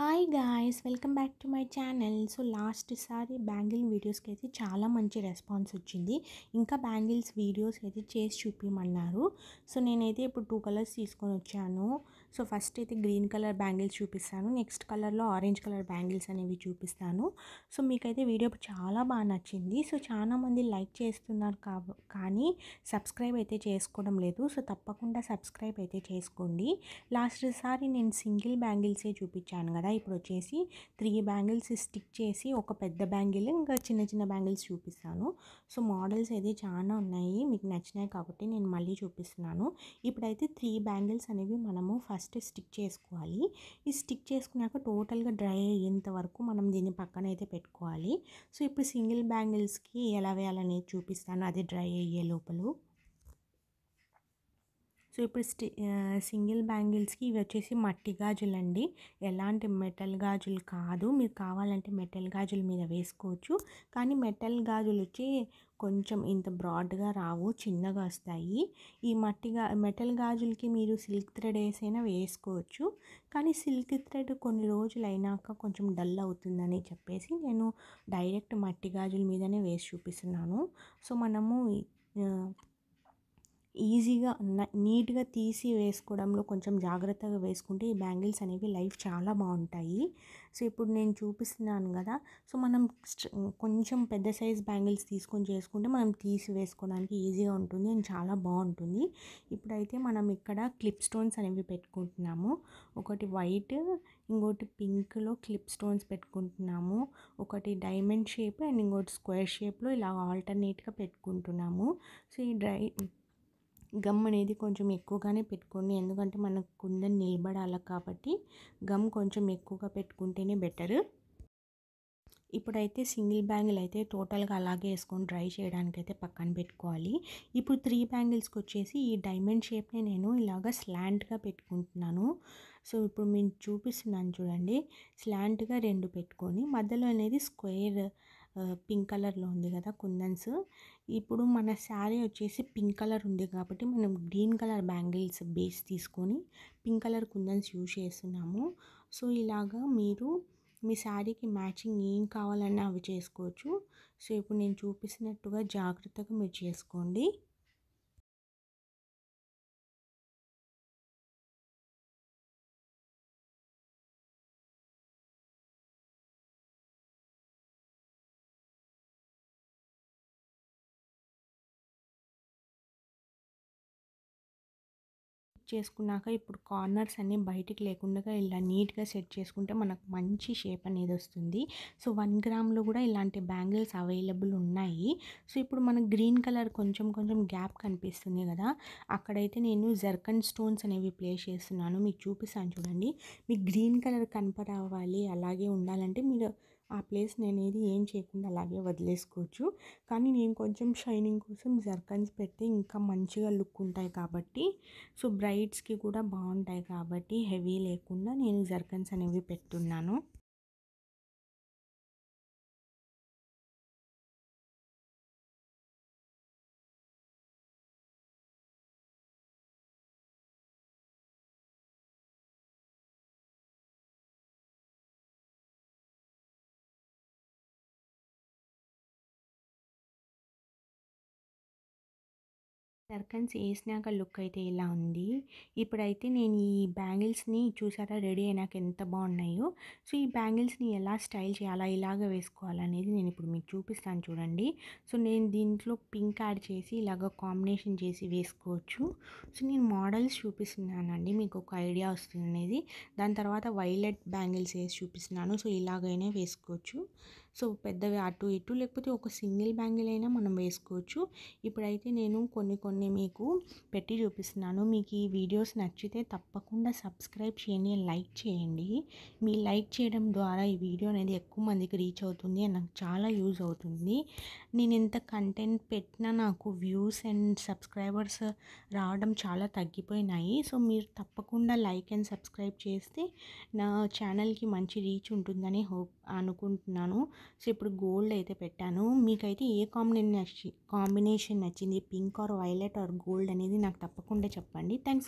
Hi guys, welcome back to my channel. So last సారి bangle వీడియోస్కి అయితే చాలా మంచి రెస్పాన్స్ వచ్చింది. ఇంకా బ్యాంగిల్స్ వీడియోస్ అయితే చేసి చూపించమన్నారు. సో నేనైతే ఇప్పుడు 2 కలర్స్ తీసుకొని వచ్చాను. సో ఫస్ట్ అయితే గ్రీన్ కలర్ బ్యాంగిల్స్ చూపిస్తాను, నెక్స్ట్ కలర్లో ఆరెంజ్ కలర్ బ్యాంగిల్స్ అనేవి చూపిస్తాను. సో మీకైతే వీడియో చాలా బాగా నచ్చింది. సో చాలామంది లైక్ చేస్తున్నారు కానీ సబ్స్క్రైబ్ అయితే చేసుకోవడం లేదు. సో తప్పకుండా సబ్స్క్రైబ్ అయితే చేసుకోండి. లాస్ట్ సారి నేను సింగిల్ బ్యాంగిల్సే చూపించాను కదా, ఇప్పుడు వచ్చేసి 3 బ్యాంగిల్స్ స్టిక్ చేసి ఒక పెద్ద బ్యాంగిల్ ఇంకా చిన్న చిన్న బ్యాంగిల్స్ చూపిస్తాను. సో మోడల్స్ అయితే చాలా ఉన్నాయి, మీకు నచ్చినాయి కాబట్టి నేను మళ్ళీ చూపిస్తున్నాను. ఇప్పుడైతే 3 బ్యాంగిల్స్ అనేవి మనము ఫస్ట్ స్టిక్ చేసుకోవాలి. ఈ స్టిక్ చేసుకున్నాక టోటల్గా డ్రై అయ్యేంత వరకు మనం దీన్ని పక్కన అయితే పెట్టుకోవాలి. సో ఇప్పుడు సింగిల్ బ్యాంగిల్స్కి ఎలా వేయాలనేది చూపిస్తాను, అది డ్రై అయ్యే లోపల. సో ఇప్పుడు సింగిల్ బ్యాంగిల్స్కి ఇవి వచ్చేసి మట్టి గాజులు అండి, ఎలాంటి మెటల్ గాజులు కాదు. మీరు కావాలంటే మెటల్ గాజుల మీద వేసుకోవచ్చు, కానీ మెటల్ గాజులు వచ్చి కొంచెం ఇంత బ్రాడ్గా రావు, చిన్నగా వస్తాయి. ఈ మెటల్ గాజులకి మీరు సిల్క్ థ్రెడ్ వేసైనా వేసుకోవచ్చు, కానీ సిల్క్ థ్రెడ్ కొన్ని రోజులు అయినాక కొంచెం డల్ అవుతుందని చెప్పేసి నేను డైరెక్ట్ మట్టి గాజుల మీదనే వేసి చూపిస్తున్నాను. సో మనము ఈజీగా నీట్గా తీసి వేసుకోవడంలో కొంచెం జాగ్రత్తగా వేసుకుంటే ఈ బ్యాంగిల్స్ అనేవి లైఫ్ చాలా బాగుంటాయి. సో ఇప్పుడు నేను చూపిస్తున్నాను కదా, సో మనం కొంచెం పెద్ద సైజ్ బ్యాంగిల్స్ తీసుకొని చేసుకుంటే మనం తీసి వేసుకోవడానికి ఈజీగా ఉంటుంది అండ్ చాలా బాగుంటుంది. ఇప్పుడైతే మనం ఇక్కడ క్లిప్ స్టోన్స్ అనేవి పెట్టుకుంటున్నాము. ఒకటి వైట్, ఇంకోటి పింక్లో క్లిప్ స్టోన్స్ పెట్టుకుంటున్నాము. ఒకటి డైమండ్ షేప్ అండ్ ఇంకోటి స్క్వేర్ షేప్లో ఇలా ఆల్టర్నేట్గా పెట్టుకుంటున్నాము. సో ఈ గమ్ అనేది కొంచెం ఎక్కువగానే పెట్టుకోండి, ఎందుకంటే మనకు కుందన్ నిలబడాలి కాబట్టి గమ్ కొంచెం ఎక్కువగా పెట్టుకుంటేనే బెటర్. ఇప్పుడైతే సింగిల్ బ్యాంగిల్ అయితే టోటల్గా అలాగే వేసుకొని డ్రై చేయడానికి అయితే పక్కన పెట్టుకోవాలి. ఇప్పుడు 3 బ్యాంగిల్స్కి వచ్చేసి ఈ డైమండ్ షేప్ని నేను ఇలాగ స్లాంట్గా పెట్టుకుంటున్నాను. సో ఇప్పుడు నేను చూపిస్తున్నాను చూడండి, స్లాంట్గా 2 పెట్టుకొని మధ్యలో అనేది స్క్వేర్ పింక్ కలర్లో ఉంది కదా కుందన్స్. ఇప్పుడు మన శారీ వచ్చేసి పింక్ కలర్ ఉంది కాబట్టి మనం గ్రీన్ కలర్ బ్యాంగిల్స్ బేస్ తీసుకొని పింక్ కలర్ కుందన్స్ యూజ్ చేస్తున్నాము. సో ఇలాగా మీరు మీ శారీకి మ్యాచింగ్ ఏం కావాలన్నా అవి చేసుకోవచ్చు. సో ఇప్పుడు నేను చూపిస్తున్నట్టుగా జాగ్రత్తగా మీరు చేసుకోండి. చేసుకున్నాక ఇప్పుడు కార్నర్స్ అన్నీ బయటికి లేకుండా ఇలా నీట్గా సెట్ చేసుకుంటే మనకు మంచి షేప్ అనేది వస్తుంది. సో 1 గ్రామ్లో కూడా ఇలాంటి బ్యాంగిల్స్ అవైలబుల్ ఉన్నాయి. సో ఇప్పుడు మనకు గ్రీన్ కలర్ కొంచెం గ్యాప్ కనిపిస్తుంది కదా, అక్కడైతే నేను జర్కన్ స్టోన్స్ అనేవి ప్లేస్ చేస్తున్నాను, మీకు చూపిస్తాను చూడండి. మీకు గ్రీన్ కలర్ కనపరావాలి అలాగే ఉండాలంటే మీరు ఆ ప్లేస్ అనేది ఏం చేయకుండా అలాగే వదిలేసుకోవచ్చు. కానీ నేను కొంచెం షైనింగ్ కోసం జర్కన్స్ పెడితే ఇంకా మంచిగా లుక్ ఉంటాయి కాబట్టి, సో బ్రైడ్స్కి కూడా బాగుంటాయి కాబట్టి హెవీ లేకుండా నేను జర్కన్స్ అనేవి పెట్టున్నాను. జర్కన్స్ వేసినాక లుక్ అయితే ఇలా ఉంది. ఇప్పుడైతే నేను ఈ బ్యాంగిల్స్ని చూసారా రెడీ అయినాక ఎంత బాగున్నాయో. సో ఈ బ్యాంగిల్స్ని ఎలా స్టైల్ చేయాలా, ఇలాగ వేసుకోవాలనేది నేను ఇప్పుడు మీకు చూపిస్తాను చూడండి. సో నేను దీంట్లో పింక్ యాడ్ చేసి ఇలాగ కాంబినేషన్ చేసి వేసుకోవచ్చు. సో నేను మోడల్స్ చూపిస్తున్నానండి, మీకు ఒక ఐడియా వస్తుంది అనేది. దాని తర్వాత వైలెట్ బ్యాంగిల్స్ వేసి చూపిస్తున్నాను. సో ఇలాగైనా వేసుకోవచ్చు. సో పెద్దవి అటు ఇటు లేకపోతే ఒక సింగిల్ బ్యాంగిల్ అయినా మనం వేసుకోవచ్చు. ఇప్పుడైతే నేను కొన్ని మీకు పెట్టి చూపిస్తున్నాను. మీకు ఈ వీడియోస్ నచ్చితే తప్పకుండా సబ్స్క్రైబ్ చేయండి, లైక్ చేయండి. మీ లైక్ చేయడం ద్వారా ఈ వీడియో అనేది ఎక్కువ మందికి రీచ్ అవుతుంది అండ్ నాకు చాలా యూజ్ అవుతుంది. నేను ఎంత కంటెంట్ పెట్టినా నాకు వ్యూస్ అండ్ సబ్స్క్రైబర్స్ రావడం చాలా తగ్గిపోయినాయి. సో మీరు తప్పకుండా లైక్ అండ్ సబ్స్క్రైబ్ చేస్తే నా ఛానల్కి మంచి రీచ్ ఉంటుందని అనుకుంటున్నాను. సో ఇప్పుడు గోల్డ్ అయితే పెట్టాను, మీకైతే ఏ కాంబినేషన్ నచ్చింది, pink or violet or gold అనేది నాకు తప్పకుండా చెప్పండి. Thanks for